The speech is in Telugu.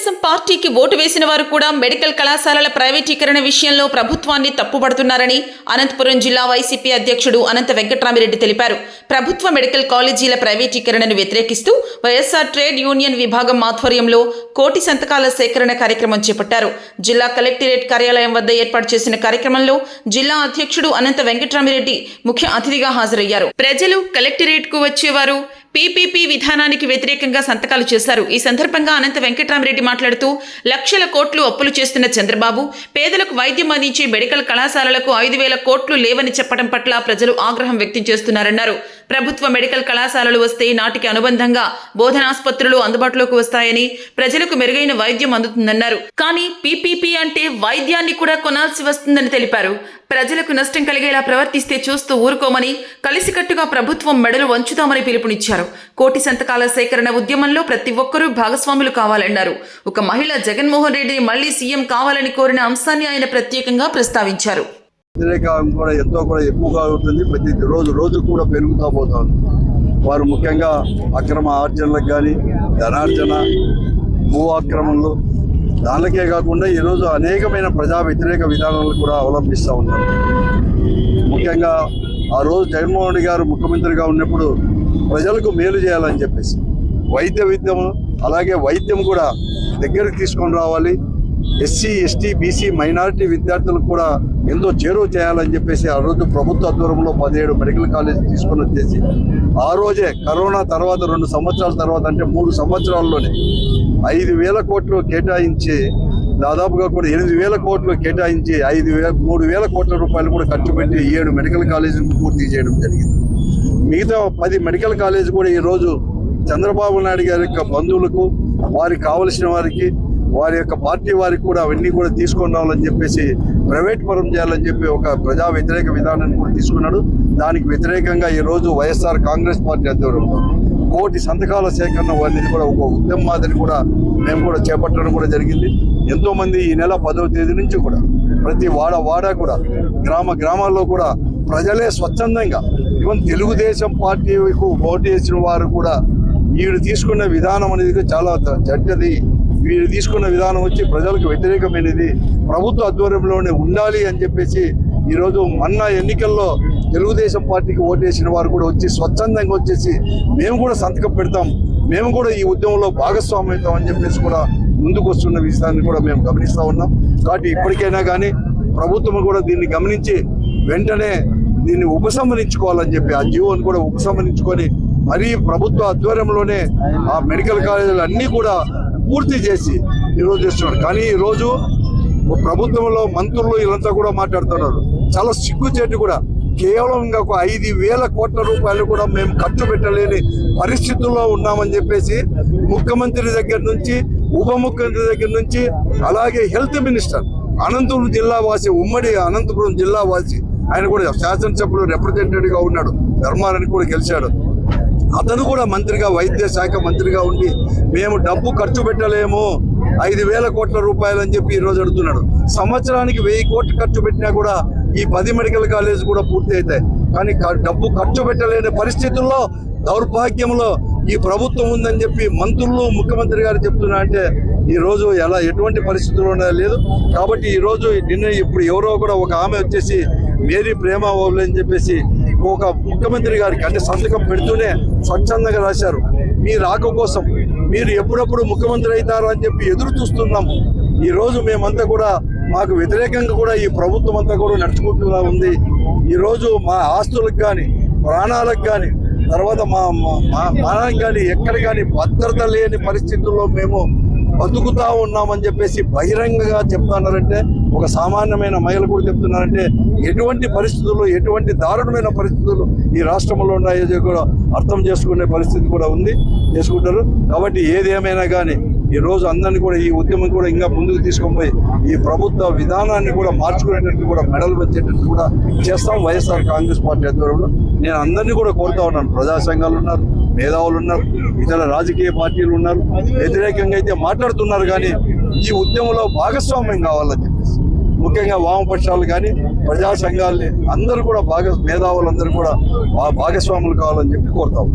తెలుగుదేశం పార్టీకి ఓటు వేసిన వారు కూడా మెడికల్ కళాశాలల ప్రైవేటీకరణ విషయంలో ప్రభుత్వాన్ని తప్పుపడుతున్నారని అనంతపురం జిల్లా వైసీపీ అధ్యక్షుడు అనంత వెంకట్రామిరెడ్డి తెలిపారు. ప్రభుత్వ మెడికల్ కాలేజీల ప్రైవేటీకరణను వ్యతిరేకిస్తూ వైఎస్ఆర్ ట్రేడ్ యూనియన్ విభాగం ఆధ్వర్యంలో కోటి సంతకాల సేకరణ కార్యక్రమం చేపట్టారు. జిల్లా కలెక్టరేట్ కార్యాలయం వద్ద ఏర్పాటు చేసిన కార్యక్రమంలో జిల్లా అధ్యక్షుడు అనంత వెంకట్రామిరెడ్డి ముఖ్య అతిథిగా హాజరయ్యారు. ప్రజలు కలెక్టరేట్కు వచ్చేవారు పీపీపీ విధానానికి వ్యతిరేకంగా సంతకాలు చేశారు. ఈ సందర్భంగా అనంత వెంకట్రామిరెడ్డి మాట్లాడుతూ లక్షల కోట్లు అప్పులు చేస్తున్న చంద్రబాబు పేదలకు వైద్యం అందించే మెడికల్ కళాశాలలకు 5,000 కోట్లు లేవని చెప్పడం పట్ల ప్రజలు ఆగ్రహం వ్యక్తం చేస్తున్నారన్నారు. ప్రభుత్వ మెడికల్ కళాశాలలు వస్తే నాటికి అనుబంధంగా బోధనాసుపత్రులు అందుబాటులోకి వస్తాయని ప్రజలకు మెరుగైన వైద్యం అందుతుందన్నారు. కానీ పీపీపీ అంటే వైద్యాన్ని కూడా కొనాల్సి వస్తుందని తెలిపారు. ప్రజలకు నష్టం కలిగేలా ప్రవర్తిస్తే చూస్తూ ఊరుకోమని కలిసికట్టుగా ప్రభుత్వం మెడలు వంచుతామని పిలుపునిచ్చారు. కోటి సంతకాల సేకరణ ఉద్యమంలో ప్రతి ఒక్కరూ భాగస్వాములు కావాలన్నారు. ఒక మహిళ జగన్మోహన్ రెడ్డిని మళ్లీ సీఎం కావాలని కోరిన అంశాన్ని ఆయన ప్రత్యేకంగా ప్రస్తావించారు. వ్యతిరేకం కూడా ఎక్కువగా అవుతుంది. ప్రతి రోజు కూడా పెరుగుతూ పోతుంది. వారు ముఖ్యంగా అక్రమ ఆర్జనలకు కానీ ధనార్జన భూ ఆక్రమణలు దానికే కాకుండా ఈరోజు అనేకమైన ప్రజా వ్యతిరేక విధానాలు కూడా అవలంబిస్తూ ఉన్నారు. ముఖ్యంగా ఆ రోజు జగన్మోహన్ రెడ్డి గారు ముఖ్యమంత్రిగా ఉన్నప్పుడు ప్రజలకు మేలు చేయాలని చెప్పేసి వైద్యం అలాగే వైద్యం కూడా దగ్గరికి తీసుకొని రావాలి. ఎస్సీ ఎస్టీ బీసీ మైనారిటీ విద్యార్థులకు కూడా ఎంతో చేరువ చేయాలని చెప్పేసి ఆ రోజు ప్రభుత్వ ఆధ్వర్యంలో 17 మెడికల్ కాలేజ్ తీసుకొని వచ్చేసి ఆ రోజే కరోనా తర్వాత 2 సంవత్సరాల తర్వాత అంటే 3 సంవత్సరాల్లోనే 5,000 కోట్లు కేటాయించి దాదాపుగా కూడా 8,000 కోట్లు కేటాయించి 3,000 కోట్ల రూపాయలు కూడా ఖర్చు పెట్టి 7 మెడికల్ కాలేజీలు పూర్తి చేయడం జరిగింది. మిగతా 10 మెడికల్ కాలేజ్ కూడా ఈరోజు చంద్రబాబు నాయుడు గారి యొక్క బంధువులకు వారికి కావలసిన వారికి వారి యొక్క పార్టీ వారికి కూడా అవన్నీ కూడా తీసుకొని రావాలని చెప్పేసి ప్రైవేట్ పరం చేయాలని చెప్పి ఒక ప్రజా వ్యతిరేక విధానాన్ని కూడా తీసుకున్నాడు. దానికి వ్యతిరేకంగా ఈరోజు వైఎస్ఆర్ కాంగ్రెస్ పార్టీ ఆధ్వర్యంలో కోటి సంతకాల సేకరణ అనేది కూడా ఒక ఉద్యమ మాదిరి కూడా మేము కూడా చేపట్టడం కూడా జరిగింది. ఎంతోమంది ఈ నెల 10వ తేదీ నుంచి కూడా ప్రతి వాడ కూడా గ్రామాల్లో కూడా ప్రజలే స్వచ్ఛందంగా ఈవెన్ తెలుగుదేశం పార్టీకు ఓటు వేసిన వారు కూడా వీడు తీసుకున్న విధానం అనేది చాలా చెడ్డది, వీరు తీసుకున్న విధానం వచ్చి ప్రజలకు వ్యతిరేకమైనది, ప్రభుత్వ ఆధ్వర్యంలోనే ఉండాలి అని చెప్పేసి ఈరోజు మొన్న ఎన్నికల్లో తెలుగుదేశం పార్టీకి ఓటేసిన వారు కూడా వచ్చి స్వచ్ఛందంగా వచ్చేసి మేము కూడా సంతకం పెడతాం, మేము కూడా ఈ ఉద్యమంలో భాగస్వామ్యం అవుతాం అని చెప్పేసి కూడా ముందుకు వస్తున్న విషయాన్ని కూడా మేము గమనిస్తూ ఉన్నాం. కాబట్టి ఇప్పటికైనా కానీ ప్రభుత్వం కూడా దీన్ని గమనించి వెంటనే దీన్ని ఉపసంహరించుకోవాలని చెప్పి ఆ జీవోని కూడా ఉపసంహరించుకొని మరీ ప్రభుత్వ ఆధ్వర్యంలోనే ఆ మెడికల్ కాలేజీలు అన్నీ కూడా పూర్తి చేసి ఈరోజు చేస్తున్నారు. కానీ ఈరోజు ప్రభుత్వంలో మంత్రులు వీళ్ళంతా కూడా మాట్లాడుతున్నారు. చాలా సిగ్గుచేటు కూడా కేవలం ఇంకొక 5,000 కోట్ల రూపాయలు కూడా మేము ఖర్చు పెట్టలేని పరిస్థితుల్లో ఉన్నామని చెప్పేసి ముఖ్యమంత్రి దగ్గర నుంచి ఉప ముఖ్యమంత్రి దగ్గర నుంచి అలాగే హెల్త్ మినిస్టర్ అనంతపురం జిల్లా వాసి ఉమ్మడి అనంతపురం జిల్లా వాసి ఆయన కూడా శాసనసభ్యులు రిప్రజెంటేటివ్గా ఉన్నాడు, ధర్మారాన్ని కూడా గెలిచాడు. అతను కూడా మంత్రిగా వైద్య శాఖ మంత్రిగా ఉండి మేము డబ్బు ఖర్చు పెట్టలేము 5,000 కోట్ల రూపాయలు అని చెప్పి ఈరోజు అడుగుతున్నాడు. సంవత్సరానికి 1,000 కోట్లు ఖర్చు పెట్టినా కూడా ఈ 10 మెడికల్ కాలేజ్ కూడా పూర్తి అవుతాయి. కానీ డబ్బు ఖర్చు పెట్టలేని పరిస్థితుల్లో దౌర్భాగ్యంలో ఈ ప్రభుత్వం ఉందని చెప్పి మంత్రులు ముఖ్యమంత్రి గారు చెప్తున్నా అంటే ఈరోజు ఎటువంటి పరిస్థితుల్లో లేదు. కాబట్టి ఈరోజు ఇప్పుడు ఎవరో కూడా ఒక ఆమె వచ్చేసి మేరీ ప్రేమ ఓవ్లే అని చెప్పేసి ఒక ముఖ్యమంత్రి గారికి అంటే సంతకం పెడుతూనే స్వచ్ఛందంగా రాశారు, మీ రాక కోసం మీరు ఎప్పుడప్పుడు ముఖ్యమంత్రి అవుతారు అని చెప్పి ఎదురు చూస్తున్నాము. ఈరోజు మేమంతా కూడా మాకు వ్యతిరేకంగా కూడా ఈ ప్రభుత్వం అంతా కూడా నడుచుకుంటూ ఉంది. ఈరోజు మా ఆస్తులకు కానీ ప్రాణాలకు కానీ తర్వాత మా మానానికి కానీ ఎక్కడ కానీ భద్రత లేని పరిస్థితుల్లో మేము బతుకుతా ఉన్నామని చెప్పేసి బహిరంగంగా చెప్తున్నారంటే ఒక సామాన్యమైన మహిళ కూడా చెప్తున్నారంటే ఎటువంటి పరిస్థితుల్లో ఎటువంటి దారుణమైన పరిస్థితులు ఈ రాష్ట్రంలో ఉన్నాయో కూడా అర్థం చేసుకునే పరిస్థితి కూడా ఉంది, చేసుకుంటారు. కాబట్టి ఏదేమైనా కానీ ఈరోజు అందరినీ కూడా ఈ ఉద్యమం కూడా ఇంకా ముందుకు తీసుకొని పోయి ఈ ప్రభుత్వ విధానాన్ని కూడా మార్చుకునేటట్టు కూడా మెడలు వచ్చేటట్టు కూడా చేస్తాం వైఎస్ఆర్ కాంగ్రెస్ పార్టీ ఆధ్వర్యంలో. నేను అందరినీ కూడా కోరుతా ఉన్నాను. ప్రజా సంఘాలు ఉన్నారు, మేధావులు ఉన్నారు, ఇతర రాజకీయ పార్టీలు ఉన్నారు, వ్యతిరేకంగా అయితే మాట్లాడుతున్నారు. కానీ ఈ ఉద్యమంలో భాగస్వామ్యం కావాలని చెప్పేసి ముఖ్యంగా వామపక్షాలు కానీ ప్రజా సంఘాలని అందరూ కూడా మేధావులందరూ కూడా భాగస్వాములు కావాలని చెప్పి కోరుతాం.